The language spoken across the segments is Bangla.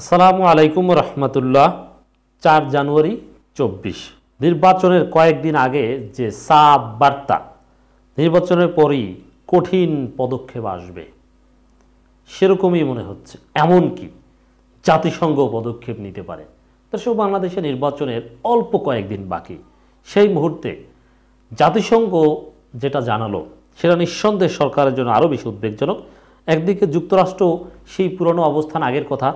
আসসালামু আলাইকুম রহমতুল্লাহ। 4 জানুয়ারি 24 নির্বাচনের কয়েকদিন আগে যে সাব বার্তা, নির্বাচনের পরই কঠিন পদক্ষেপ আসবে সেরকমই মনে হচ্ছে। এমনকি জাতিসংঘ পদক্ষেপ নিতে পারে। দর্শক, বাংলাদেশের নির্বাচনের অল্প কয়েকদিন বাকি, সেই মুহূর্তে জাতিসংঘ যেটা জানালো সেটা নিঃসন্দেহে সরকারের জন্য আরও বেশি উদ্বেগজনক। একদিকে যুক্তরাষ্ট্র সেই পুরনো অবস্থান, আগের কথা,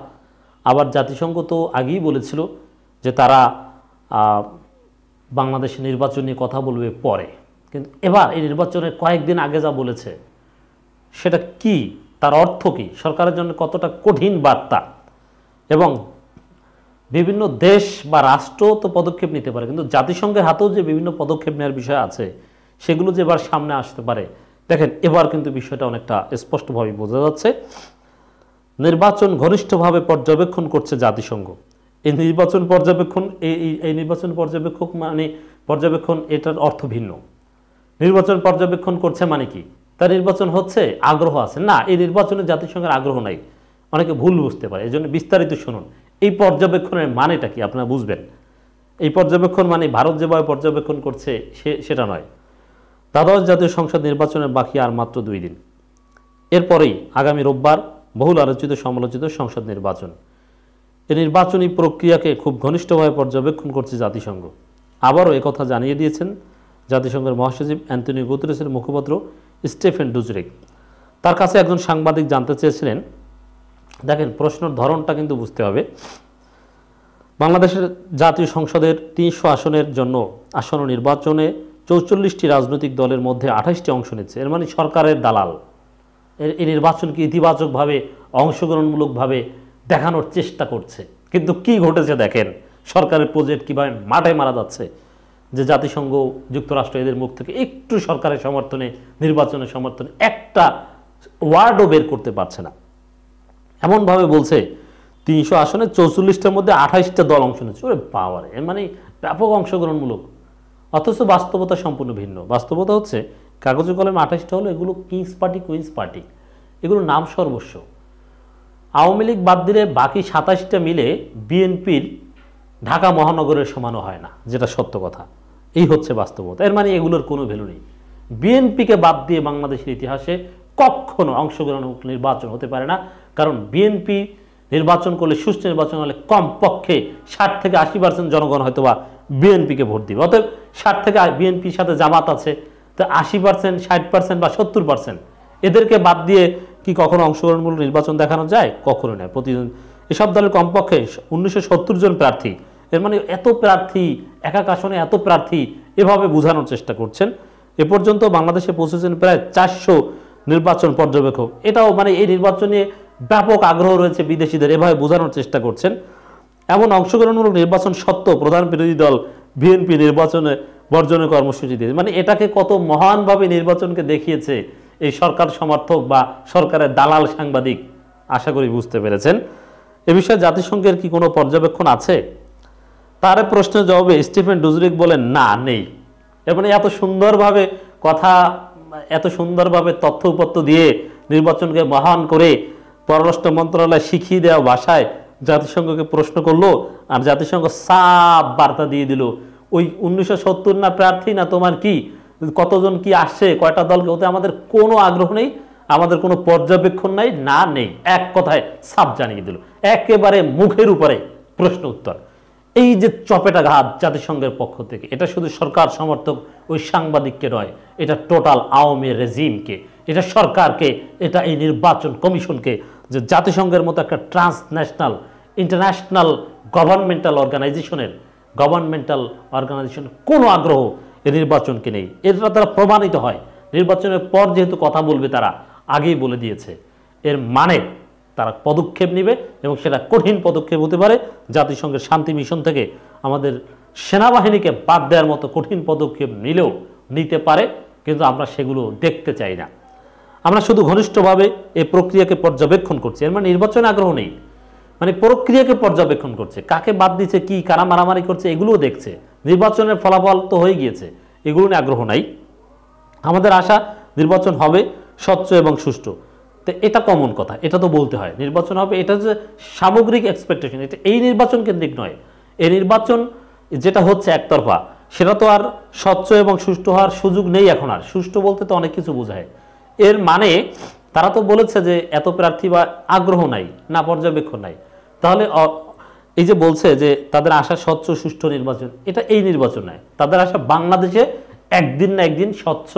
আবার জাতিসংঘ তো আগেই বলেছিল যে তারা বাংলাদেশের নির্বাচন নিয়ে কথা বলবে পরে। কিন্তু এবার এই নির্বাচনের কয়েকদিন আগে যা বলেছে সেটা কি, তার অর্থ কী, সরকারের জন্য কতটা কঠিন বার্তা। এবং বিভিন্ন দেশ বা রাষ্ট্র তো পদক্ষেপ নিতে পারে, কিন্তু জাতিসংঘের হাতেও যে বিভিন্ন পদক্ষেপ নেওয়ার বিষয় আছে সেগুলো যে এবার সামনে আসতে পারে। দেখেন, এবার কিন্তু বিষয়টা অনেকটা স্পষ্টভাবে বোঝা যাচ্ছে। নির্বাচন ঘনিষ্ঠভাবে পর্যবেক্ষণ করছে জাতিসংঘ। এই নির্বাচন পর্যবেক্ষণ, এই নির্বাচন পর্যবেক্ষক মানে পর্যবেক্ষণ, এটার অর্থ ভিন্ন। নির্বাচন পর্যবেক্ষণ করছে মানে কি, তার নির্বাচন হচ্ছে, আগ্রহ আছে না, এই নির্বাচনে জাতিসংঘের আগ্রহ নাই। অনেকে ভুল বুঝতে পারে, এই জন্য বিস্তারিত শুনুন। এই পর্যবেক্ষণের মানেটা কি আপনারা বুঝবেন। এই পর্যবেক্ষণ মানে ভারত যেভাবে পর্যবেক্ষণ করছে সেটা নয়। দ্বাদশ জাতীয় সংসদ নির্বাচনের বাকি আর মাত্র 2 দিন। এরপরেই আগামী রোববার বহুল আলোচিত সমালোচিত সংসদ নির্বাচন। এই নির্বাচনী প্রক্রিয়াকে খুব ঘনিষ্ঠভাবে পর্যবেক্ষণ করছে জাতিসংঘ। আবারও একথা জানিয়ে দিয়েছেন জাতিসংঘের মহাসচিব অ্যান্টনিও গুতেরেসের মুখপাত্র স্টেফেন ডুজারিক। তার কাছে একজন সাংবাদিক জানতে চেয়েছিলেন, দেখেন প্রশ্নের ধরনটা কিন্তু বুঝতে হবে। বাংলাদেশের জাতীয় সংসদের 300 আসনের জন্য আসন্ন নির্বাচনে 44টি রাজনৈতিক দলের মধ্যে 28টি অংশ নিচ্ছে। এর মানে সরকারের দালাল এই নির্বাচনকে ইতিবাচকভাবে, অংশগ্রহণমূলকভাবে দেখানোর চেষ্টা করছে। কিন্তু কি ঘটেছে দেখেন, সরকারের প্রজেক্ট কীভাবে মাঠে মারা যাচ্ছে। যে জাতিসংঘ, যুক্তরাষ্ট্র এদের মুখ থেকে একটু সরকারের সমর্থনে, নির্বাচনের সমর্থনে একটা ওয়ার্ডও বের করতে পারছে না। এমনভাবে বলছে 300 আসনে 44টার মধ্যে 28টা দল অংশ নিচ্ছে। ওরে বাবারে, এর মানে ব্যাপক অংশগ্রহণমূলক। অথচ বাস্তবতা সম্পূর্ণ ভিন্ন। বাস্তবতা হচ্ছে কাগজে কলমে 28টা হলো, এগুলো কিংস পার্টি, কুইন্স পার্টি, এগুলো নাম সর্বস্ব। আওয়ামী লীগ বাদ দিলে বাকি 27টা মিলে বিএনপির ঢাকা মহানগরের সমানও হয় না, যেটা সত্য কথা। এই হচ্ছে বাস্তবতা। এর মানে এগুলোর কোনো ভ্যালু নেই। বিএনপিকে বাদ দিয়ে বাংলাদেশের ইতিহাসে কখনো অংশগ্রহণমূলক নির্বাচন হতে পারে না। কারণ বিএনপি নির্বাচন করলে, সুষ্ঠু নির্বাচন হলে কমপক্ষে 60 থেকে 80% জনগণ হয়তো বা বিএনপিকে ভোট দিবে। অতএব 60 থেকে, বিএনপির সাথে জামাত আছে, তো 80%, 60% বা 70%, এদেরকে বাদ দিয়ে কি কখনো অংশগ্রহণমূলক নির্বাচন দেখানো যায়? কখনো নয়। প্রতিদিন এসব দলের কমপক্ষে 1970 জন প্রার্থী। এর মানে এত প্রার্থী, এক এক আসনে এত প্রার্থী, এভাবে বোঝানোর চেষ্টা করছেন। এ পর্যন্ত বাংলাদেশে পৌঁছেছেন প্রায় 400 নির্বাচন পর্যবেক্ষক। এটাও মানে এই নির্বাচনে ব্যাপক আগ্রহ রয়েছে বিদেশিদের, এভাবে বোঝানোর চেষ্টা করছেন। এমন অংশগ্রহণমূলক নির্বাচন সত্ত্বেও প্রধান বিরোধী দল বিএনপি নির্বাচনে বর্জনের কর্মসূচি দিয়েছে। মানে এটাকে কত মহানভাবে নির্বাচনকে দেখিয়েছে এই সরকার সমর্থক বা সরকারের দালাল সাংবাদিক। আশা করি বুঝতে পেরেছেন। এ বিষয়ে জাতিসংঘের কি কোনো পর্যবেক্ষণ আছে? তার প্রশ্নের জবাবে স্টিফেন ডুজারিক বলেন, না, নেই। এর মানে এত সুন্দরভাবে কথা, এত সুন্দরভাবে তথ্য উপত্য দিয়ে নির্বাচনকে মহান করে পররাষ্ট্র মন্ত্রণালয় শিখিয়ে দেওয়া ভাষায় জাতিসংঘকে প্রশ্ন করলো, আর জাতিসংঘ সাফ বার্তা দিয়ে দিল, ওই 1970 না প্রার্থী না তোমার কি, কতজন কি আসছে, কয়টা দলকে, ওতে আমাদের কোনো আগ্রহ নেই, আমাদের কোনো পর্যবেক্ষণ নাই, না, নেই। এক কথায় সাফ জানিয়ে দিল, একেবারে মুখের উপরে প্রশ্ন উত্তর। এই যে চপেটাঘাত জাতিসংঘের পক্ষ থেকে, এটা শুধু সরকার সমর্থক ওই সাংবাদিককে নয়, এটা টোটাল আওয়ামী রেজিমকে, এটা সরকারকে, এটা এই নির্বাচন কমিশনকে, যে জাতিসংঘের মতো একটা ট্রান্সন্যাশনাল, ইন্টারন্যাশনাল গভর্নমেন্টাল অর্গানাইজেশনের কোনো আগ্রহ এই নির্বাচনকে নেই। এটা তারা প্রমাণিত হয়। নির্বাচনের পর যেহেতু কথা বলবে, তারা আগেই বলে দিয়েছে। এর মানে তারা পদক্ষেপ নেবে, এবং সেটা কঠিন পদক্ষেপ হতে পারে। জাতিসংঘের শান্তি মিশন থেকে আমাদের সেনাবাহিনীকে বাদ দেওয়ার মতো কঠিন পদক্ষেপ নিতে পারে, কিন্তু আমরা সেগুলো দেখতে চাই না। আমরা শুধু ঘনিষ্ঠভাবে এই প্রক্রিয়াকে পর্যবেক্ষণ করছি। এর মানে নির্বাচনে আগ্রহ নেই, মানে প্রক্রিয়াকে পর্যবেক্ষণ করছে। কাকে বাদ দিচ্ছে, কি কারা মারামারি করছে, এগুলোও দেখছে। নির্বাচনের ফলাফল তো হয়ে গিয়েছে, এগুলো নিয়ে আগ্রহ নাই। আমাদের আশা নির্বাচন হবে স্বচ্ছ এবং সুষ্ঠু। তো এটা কমন কথা, এটা তো বলতে হয় নির্বাচন হবে, এটা যে সামগ্রিক এক্সপেকটেশন, এটা এই নির্বাচন কেন্দ্রিক নয়। এই নির্বাচন যেটা হচ্ছে একতরফা, সেটা তো আর স্বচ্ছ এবং সুষ্ঠু হওয়ার সুযোগ নেই এখন। আর সুষ্ঠু বলতে তো অনেক কিছু বোঝায়। এর মানে তারা তো বলেছে যে এত প্রার্থী বা আগ্রহ নাই, না পর্যবেক্ষণ নাই। তাহলে এই যে বলছে যে তাদের আশা স্বচ্ছ সুষ্ঠু নির্বাচন, এটা এই নির্বাচন নয়। তাদের আশা বাংলাদেশে একদিন না একদিন স্বচ্ছ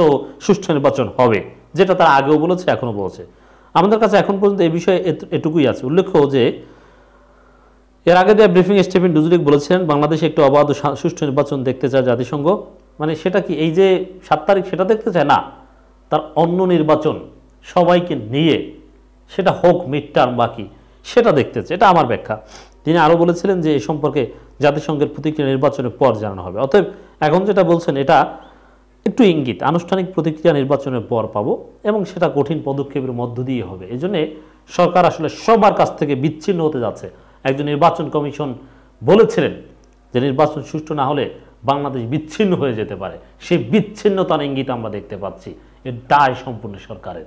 সুষ্ঠু নির্বাচন হবে, যেটা তারা আগেও বলেছে, এখনো বলছে। আমাদের কাছে এখন পর্যন্ত এই বিষয়ে এটুকুই আছে। উল্লেখ্য যে এর আগে দেওয়া ব্রিফিং স্টিফেন ডুজারিক বলেছিলেন বাংলাদেশে একটু অবাধ ও সুষ্ঠু নির্বাচন দেখতে চায় জাতিসংঘ। মানে সেটা কি এই যে 7 তারিখ সেটা দেখতে চায় না, তার অন্য নির্বাচন সবাইকে নিয়ে সেটা হোক মিড টার্ম বাকি, সেটা দেখতে চায়। এটা আমার ব্যাখ্যা। তিনি আরও বলেছিলেন যে এ সম্পর্কে জাতিসংঘের প্রতিক্রিয়া নির্বাচনের পর জানানো হবে। অতএব এখন যেটা বলছেন এটা একটু ইঙ্গিত, আনুষ্ঠানিক প্রতিক্রিয়া নির্বাচনের পর পাবো, এবং সেটা কঠিন পদক্ষেপের মধ্য দিয়ে হবে। এই জন্যে সরকার আসলে সবার কাছ থেকে বিচ্ছিন্ন হতে যাচ্ছে। একজন নির্বাচন কমিশন বলেছিলেন যে নির্বাচন সুষ্ঠু না হলে বাংলাদেশ বিচ্ছিন্ন হয়ে যেতে পারে। সেই বিচ্ছিন্নতার ইঙ্গিত আমরা দেখতে পাচ্ছি। এর দায় সম্পূর্ণ সরকারের।